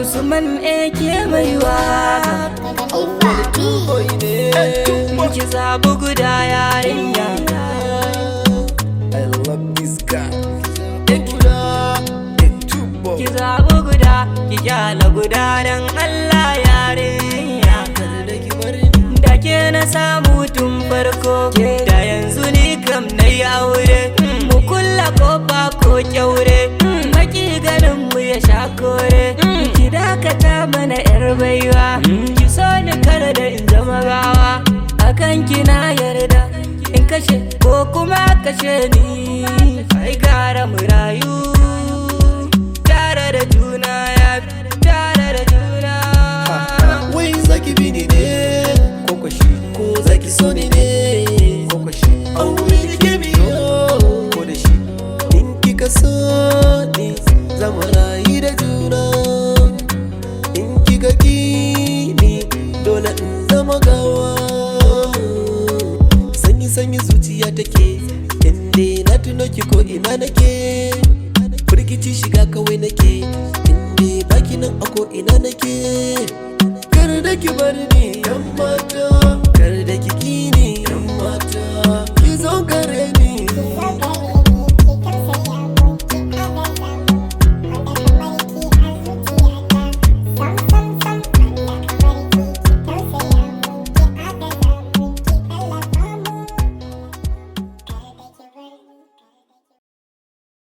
Usman ake mai waka. Auwal boy ne. Kizabi guda yarinya. I love this guy. Kizabi guda, ki kyala guda dan Allah yarinya. Da ke na samu tun farko, da yanzu ni kam na yi aure. Mu kulla kofa ko kyaure, maki ganin mu ya sha kore. Ki dakata mana yar baiwa, ki so ni kar da in zama gawa. Akan ki na yarda in kashe ko kuma kashe ni, ai gara mu rayu tare da juna, ya tare da juna. Wai zaki bi ni ne ko kwashi, ko zaki so ni ne ko kwashi, aure da ke biyo ko da shi. In kika so ni zama rayu da juna, in kika ki ni dole in zama gawa. Sanyi zuciya take, inda na tuno ki ko ina nake. Firgici shiga kawai nake, inda baki nan a ko ina nake. Kar da ki bar ni